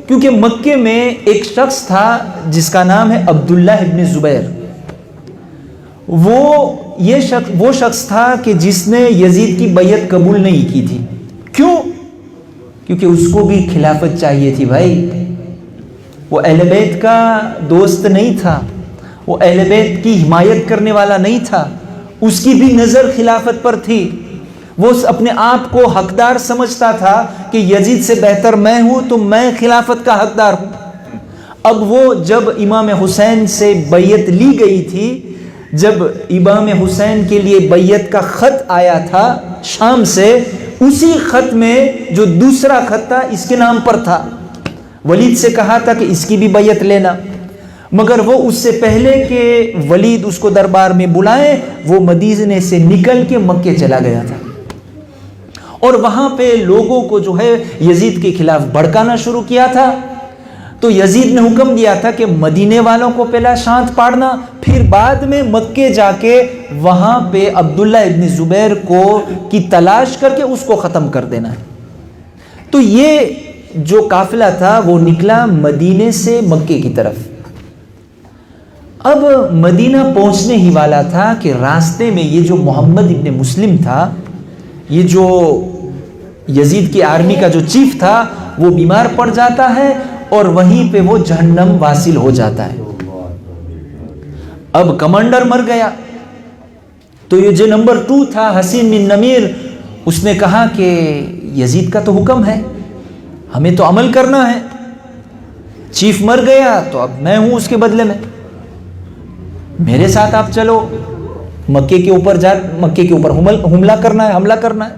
کیونکہ مکے میں ایک شخص تھا جس کا نام ہے عبداللہ ابن زبیر۔ وہ شخص تھا کہ جس نے یزید کی بیعت قبول نہیں کی تھی۔ کیوں؟ کیونکہ اس کو بھی خلافت چاہیے تھی بھائی، وہ اہل بیت کا دوست نہیں تھا، وہ اہل بیت کی حمایت کرنے والا نہیں تھا، اس کی بھی نظر خلافت پر تھی۔ وہ اپنے آپ کو حقدار سمجھتا تھا کہ یزید سے بہتر میں ہوں تو میں خلافت کا حقدار ہوں۔ اب وہ جب امام حسین سے بیعت لی گئی تھی، جب امام حسین کے لیے بیعت کا خط آیا تھا شام سے، اسی خط میں جو دوسرا خط تھا اس کے نام پر تھا۔ ولید سے کہا تھا کہ اس کی بھی بیعت لینا، مگر وہ اس سے پہلے کہ ولید اس کو دربار میں بلائے وہ مدینے سے نکل کے مکے چلا گیا تھا، اور وہاں پہ لوگوں کو جو ہے یزید کے خلاف بھڑکانا شروع کیا تھا۔ تو یزید نے حکم دیا تھا کہ مدینے والوں کو پہلا شانت پاڑنا، پھر بعد میں مکے جا کے وہاں پہ عبداللہ ابن زبیر کی تلاش کر کے اس کو ختم کر دینا ہے۔ تو یہ جو قافلہ تھا وہ نکلا مدینے سے مکے کی طرف۔ اب مدینہ پہنچنے ہی والا تھا کہ راستے میں یہ جو محمد ابن مسلم تھا، یہ جو یزید کی آرمی کا جو چیف تھا، وہ بیمار پڑ جاتا ہے اور وہیں پہ وہ جہنم واصل ہو جاتا ہے۔ اب کمانڈر مر گیا تو یہ جو نمبر 2 تھا حسین بن نمیر، اس نے کہا کہ یزید کا تو حکم ہے، ہمیں تو عمل کرنا ہے، چیف مر گیا تو اب میں ہوں اس کے بدلے میں، میرے ساتھ آپ چلو، مکے کے اوپر حملہ کرنا ہے۔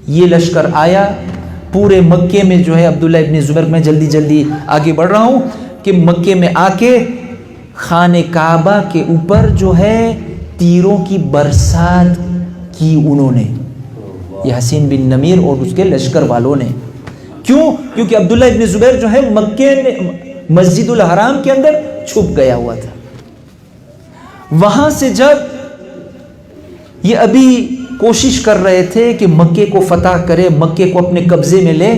یہ لشکر آیا پورے مکے میں جو ہے عبداللہ ابن زبیر، میں جلدی آگے بڑھ رہا ہوں کہ مکے میں آ کے خانہ کعبہ کے اوپر جو ہے تیروں کی برسات کی انہوں نے، یہ حسین بن نمیر اور اس کے لشکر والوں نے۔ کیوں؟ کیونکہ عبداللہ ابن زبیر جو ہے مکے میں مسجد الحرام کے اندر چھپ گیا ہوا تھا۔ وہاں سے جب یہ ابھی کوشش کر رہے تھے کہ مکے کو فتح کرے، مکے کو اپنے قبضے میں لے،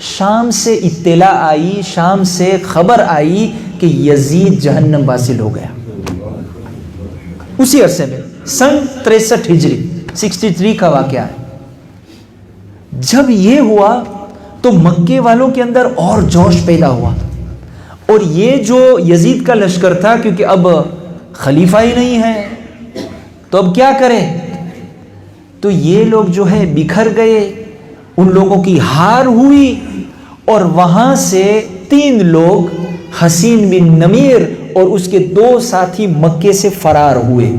شام سے اطلاع آئی، شام سے خبر آئی کہ یزید جہنم واصل ہو گیا۔ اسی عرصے میں سن 63 ہجری 63 کا واقعہ ہے۔ جب یہ ہوا تو مکے والوں کے اندر اور جوش پیدا ہوا، اور یہ جو یزید کا لشکر تھا، کیونکہ اب خلیفہ ہی نہیں ہے تو اب کیا کرے، تو یہ لوگ جو ہے بکھر گئے، ان لوگوں کی ہار ہوئی، اور وہاں سے 3 لوگ حسین بن نمیر اور اس کے 2 ساتھی مکے سے فرار ہوئے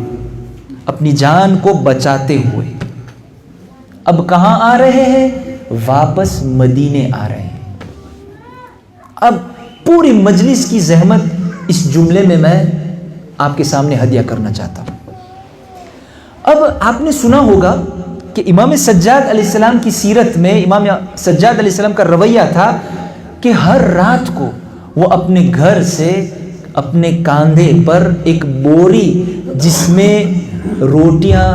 اپنی جان کو بچاتے ہوئے۔ اب کہاں آ رہے ہیں؟ واپس مدینے آ رہے ہیں۔ اب پوری مجلس کی زحمت اس جملے میں آپ کے سامنے ہدیہ کرنا چاہتا ہوں۔ اب آپ نے سنا ہوگا کہ امام سجاد علیہ السلام کی سیرت میں امام سجاد علیہ السلام کا رویہ تھا کہ ہر رات کو وہ اپنے گھر سے اپنے کاندھے پر ایک بوری جس میں روٹیاں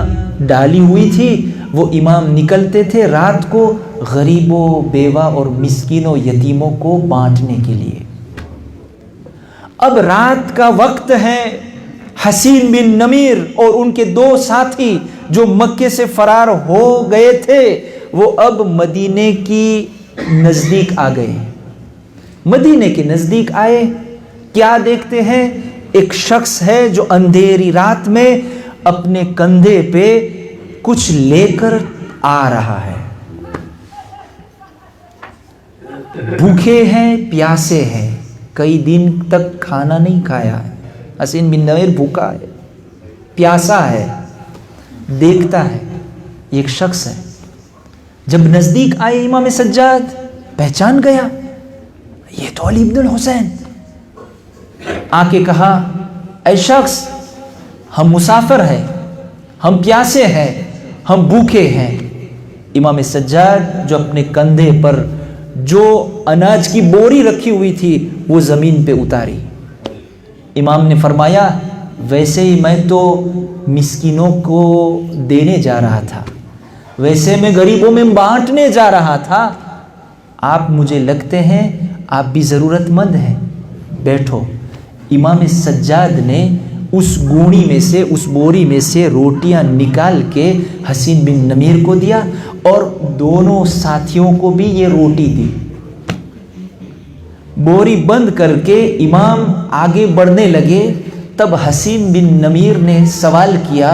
ڈالی ہوئی تھی وہ امام نکلتے تھے رات کو غریبوں بیوہ اور مسکینوں یتیموں کو بانٹنے کے لیے. اب رات کا وقت ہے، حسین بن نمیر اور ان کے 2 ساتھی جو مکے سے فرار ہو گئے تھے وہ اب مدینے کی نزدیک آ گئے. مدینے کے نزدیک آئے، کیا دیکھتے ہیں؟ ایک شخص ہے جو اندھیری رات میں اپنے کندھے پہ کچھ لے کر آ رہا ہے. بھوکے ہیں، پیاسے ہیں، کئی دن تک کھانا نہیں کھایا ہے. حسین بن نمیر بھوکا ہے، پیاسا ہے، دیکھتا ہے یہ ایک شخص ہے. جب نزدیک آئے امام سجاد پہچان گیا یہ تو علی بن الحسین. آ کے کہا اے شخص ہم مسافر ہیں، ہم پیاسے ہیں، ہم بھوکے ہیں. امام سجاد جو اپنے کندھے پر جو اناج کی بوری رکھی ہوئی تھی وہ زمین پہ اتاری. امام نے فرمایا ویسے ہی میں تو مسکینوں کو دینے جا رہا تھا، ویسے میں غریبوں میں بانٹنے جا رہا تھا، آپ مجھے لگتے ہیں آپ بھی ضرورت مند ہیں، بیٹھو. امام سجاد نے اس گونی میں سے اس بوری میں سے روٹیاں نکال کے حسین بن نمیر کو دیا اور دونوں ساتھیوں کو بھی یہ روٹی دی. بوری بند کر کے امام آگے بڑھنے لگے. تب حسین بن نمیر نے سوال کیا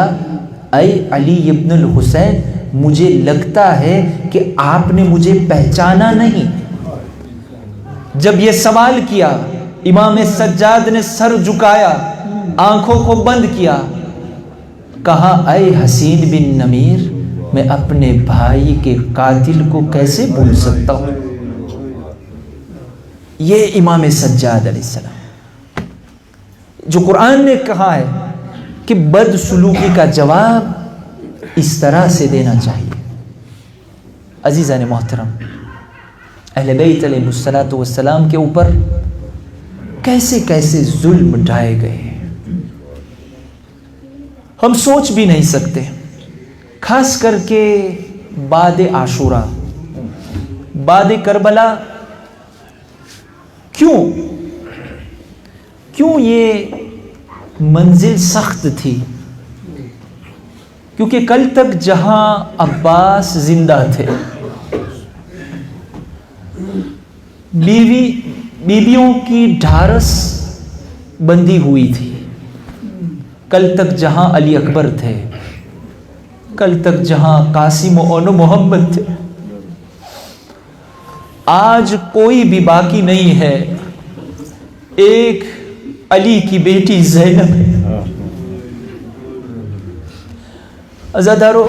اے علی ابن الحسین مجھے لگتا ہے کہ آپ نے مجھے پہچانا نہیں. جب یہ سوال کیا امام سجاد نے سر جھکایا، آنکھوں کو بند کیا، کہا اے حسین بن نمیر میں اپنے بھائی کے قاتل کو کیسے بھول سکتا ہوں. یہ امام سجاد علیہ السلام جو قرآن نے کہا ہے کہ بد سلوکی کا جواب اس طرح سے دینا چاہیے. عزیزان محترم، اہل بیت علیہ الصلوۃ والسلام کے اوپر کیسے کیسے ظلم ڈھائے گئے ہم سوچ بھی نہیں سکتے. خاص کر کے بعد عاشورہ، بعد کربلا، کیوں یہ منزل سخت تھی؟ کیونکہ کل تک جہاں عباس زندہ تھے، بیویوں کی ڈھارس بندی ہوئی تھی. کل تک جہاں علی اکبر تھے، کل تک جہاں قاسم و محمد تھے، آج کوئی بھی باقی نہیں ہے. ایک علی کی بیٹی زینب ہے. عزادارو،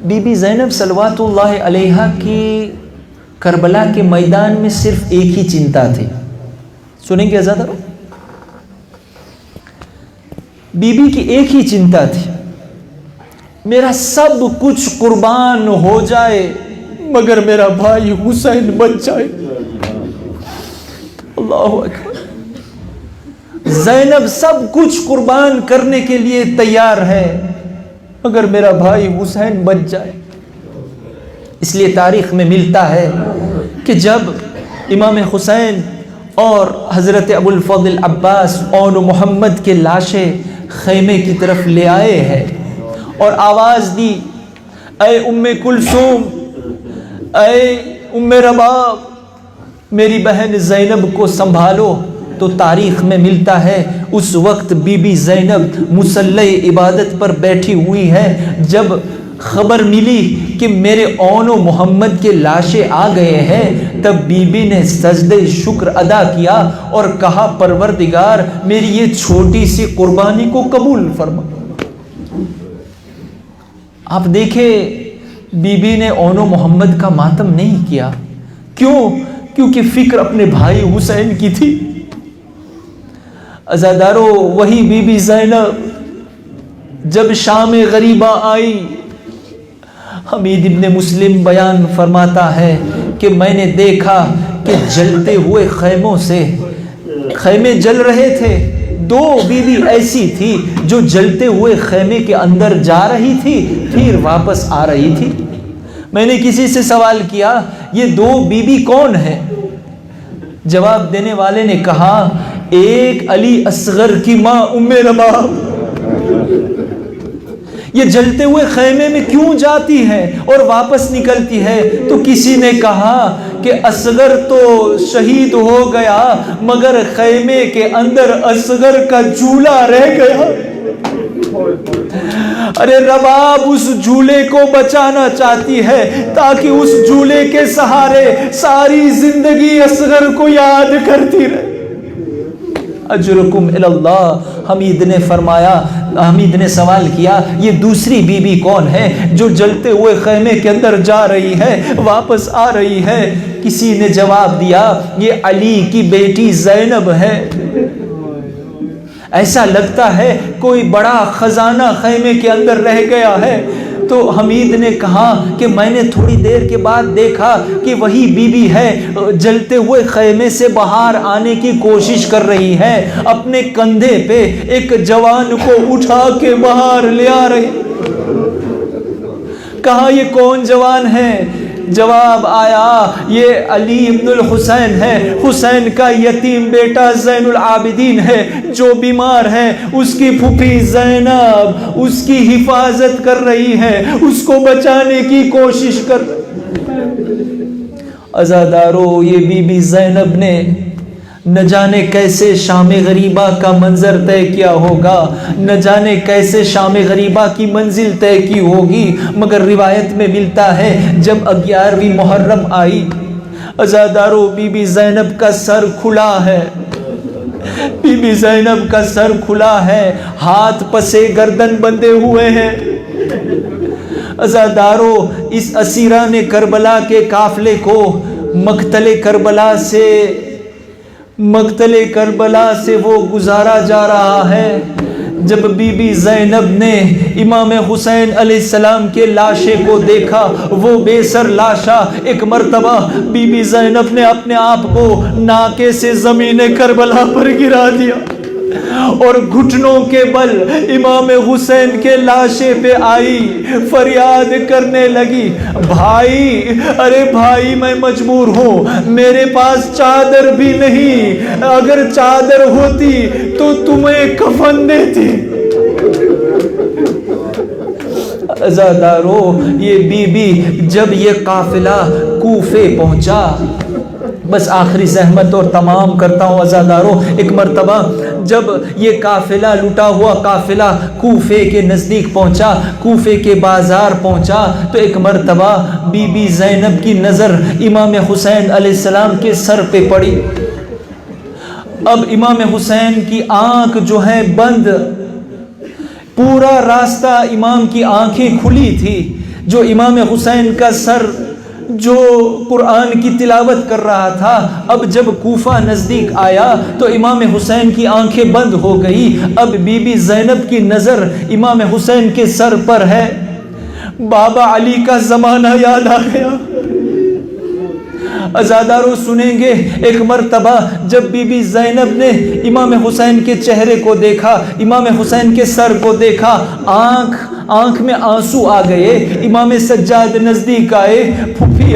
بی بی زینب صلوات اللہ علیہا کی کربلا کے میدان میں صرف ایک ہی چنتا تھی. سنیں گے عزادارو، بی بی کی ایک ہی چنتا تھی، میرا سب کچھ قربان ہو جائے مگر میرا بھائی حسین بچ جائے. اللہ اکبر. زینب سب کچھ قربان کرنے کے لیے تیار ہے مگر میرا بھائی حسین بچ جائے. اس لیے تاریخ میں ملتا ہے کہ جب امام حسین اور حضرت ابو الفضل عباس اور محمد کے لاشیں خیمے کی طرف لے آئے ہیں اور آواز دی اے ام کلثوم، اے ام رباب، میری بہن زینب کو سنبھالو، تو تاریخ میں ملتا ہے اس وقت بی بی زینب مصلی عبادت پر بیٹھی ہوئی ہے. جب خبر ملی کہ میرے اون و محمد کے لاشیں آ گئے ہیں تب بی بی نے سجدہ شکر ادا کیا اور کہا پروردگار میری یہ چھوٹی سی قربانی کو قبول فرما. آپ دیکھیں بی بی نے اون و محمد کا ماتم نہیں کیا. کیونکہ فکر اپنے بھائی حسین کی تھی. عزادارو، وہی بی بی زینب جب شام غریبہ آئی، حمید ابن مسلم بیان فرماتا ہے کہ میں نے دیکھا کہ جلتے ہوئے خیموں سے، خیمے جل رہے تھے، دو بیوی ایسی تھی جو جلتے ہوئے خیمے کے اندر جا رہی تھی پھر واپس آ رہی تھی۔ میں نے کسی سے سوال کیا یہ دو بیوی کون ہے؟ جواب دینے والے نے کہا ایک علی اصغر کی ماں ام رباب، یہ جلتے ہوئے خیمے میں کیوں جاتی ہے اور واپس نکلتی ہے؟ تو کسی نے کہا کہ اصغر تو شہید ہو گیا مگر خیمے کے اندر اصغر کا جھولا رہ گیا۔ ارے رباب اس جھولے کو بچانا چاہتی ہے تاکہ اس جھولے کے سہارے ساری زندگی اصغر کو یاد کرتی رہے۔ اجرکم اللہ۔ حمید نے فرمایا، حمید نے سوال کیا یہ دوسری بیوی کون ہے جو جلتے ہوئے خیمے کے اندر جا رہی ہے واپس آ رہی ہے؟ کسی نے جواب دیا یہ علی کی بیٹی زینب ہے۔ ایسا لگتا ہے کوئی بڑا خزانہ خیمے کے اندر رہ گیا ہے۔ تو حمید نے کہا کہ میں نے تھوڑی دیر کے بعد دیکھا کہ وہی بیوی ہے، جلتے ہوئے خیمے سے باہر آنے کی کوشش کر رہی ہے، اپنے کندھے پہ ایک جوان کو اٹھا کے باہر لے آ رہی۔ کہا یہ کون جوان ہے؟ جواب آیا یہ علی ابن الحسین ہے، حسین کا یتیم بیٹا زین العابدین ہے جو بیمار ہے، اس کی پھوپھی زینب اس کی حفاظت کر رہی ہے، اس کو بچانے کی کوشش کر رہی۔ عزادارو، یہ بی بی زینب نے نہ جانے کیسے شام غریبہ کا منظر طے کیا ہوگا، نہ جانے کیسے شام غریبہ کی منزل طے کی ہوگی، مگر روایت میں ملتا ہے جب 11ویں محرم آئی، عزادارو بی بی زینب کا سر کھلا ہے، بی بی زینب کا سر کھلا ہے، ہاتھ پسے گردن بندھے ہوئے ہیں۔ عزادارو، اس اسیران کربلا کے قافلے کو مقتل کربلا سے وہ گزارا جا رہا ہے۔ جب بی بی زینب نے امام حسین علیہ السلام کے لاشے کو دیکھا، وہ بے سر لاشا، ایک مرتبہ بی بی زینب نے اپنے آپ کو ناکے سے زمین کربلا پر گرا دیا اور گھٹنوں کے بل امام حسین کے لاشے پہ آئی، فریاد کرنے لگی بھائی، ارے بھائی میں مجبور ہوں، میرے پاس چادر بھی نہیں، اگر چادر ہوتی تو تمہیں کفن دیتی۔ عزادارو، یہ بی بی جب یہ قافلہ کوفے پہنچا، بس آخری زحمت اور تمام کرتا ہوں عزادارو، ایک مرتبہ جب یہ قافلہ لٹا ہوا قافلہ کوفے کے نزدیک پہنچا، کوفے کے بازار پہنچا، تو ایک مرتبہ بی بی زینب کی نظر امام حسین علیہ السلام کے سر پہ پڑی۔ اب امام حسین کی آنکھ جو ہے بند، پورا راستہ امام کی آنکھیں کھلی تھی، جو امام حسین کا سر جو قرآن کی تلاوت کر رہا تھا، اب جب کوفہ نزدیک آیا تو امام حسین کی آنکھیں بند ہو گئی، اب بی بی زینب کی نظر امام حسین کے سر پر ہے۔ بابا علی کا زمانہ یاد آ گیا۔ عزادارو سنیں گے، ایک مرتبہ جب بی بی زینب نے امام حسین کے چہرے کو دیکھا، امام حسین کے سر کو دیکھا، آنکھ میں آنسو آ گئے، امام سجاد نزدیک آئے، پھوپھی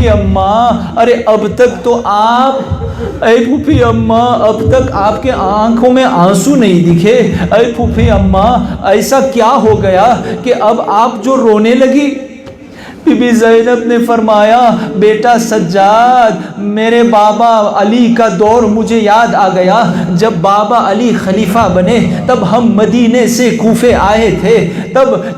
اماں، ارے اب تک تو آپ، اے پھوپھی اماں اب تک آپ کے آنکھوں میں آنسو نہیں دکھے، اے پھوپھی اماں ایسا کیا ہو گیا کہ اب آپ جو رونے لگی؟ بی بی زینب نے فرمایا بیٹا سجاد، میرے بابا علی کا دور مجھے یاد آ گیا، جب بابا علی خلیفہ بنے تب ہم مدینے سے کوفے آئے تھے،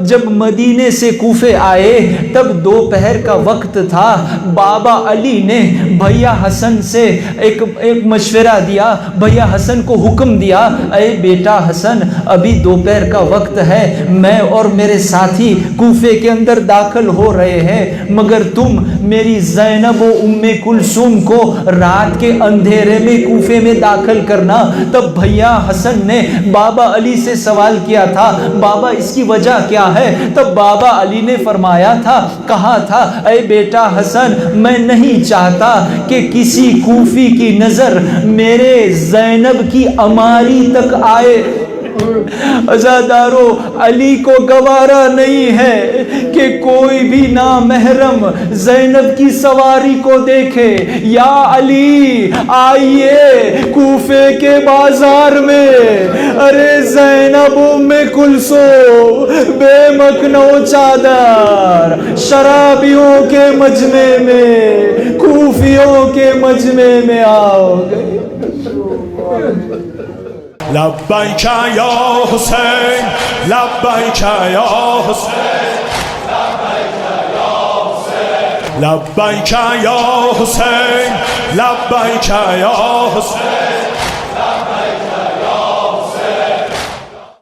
جب مدینے سے کوفے آئے تب دوپہر کا وقت تھا، بابا علی نے بھیا حسن سے ایک مشورہ دیا، بھیا حسن کو حکم دیا، اے بیٹا حسن ابھی دوپہر کا وقت ہے، میں اور میرے ساتھی کوفے کے اندر داخل ہو رہے ہیں، مگر تم میری زینب و ام کلثوم کو رات کے اندھیرے میں کوفے میں داخل کرنا۔ تب بھیا حسن نے بابا علی سے سوال کیا تھا، بابا اس کی وجہ کیا ہے؟ تب بابا علی نے فرمایا تھا، کہا تھا اے بیٹا حسن میں نہیں چاہتا کہ کسی کوفی کی نظر میرے زینب کی عماری تک آئے۔ عزادارو علی کو گوارا نہیں ہے کہ کوئی بھی نامحرم زینب کی سواری کو دیکھے۔ یا علی آئیے کوفے کے بازار میں، ارے زینب ام کلثوم بے مکھنو چادر شرابیوں کے مجمع میں، کوفیوں کے مجمع میں آؤ گے۔ لبیک یا حسین لبیک یا حسین لبیک یا حسین لبیک یا حسین لبیک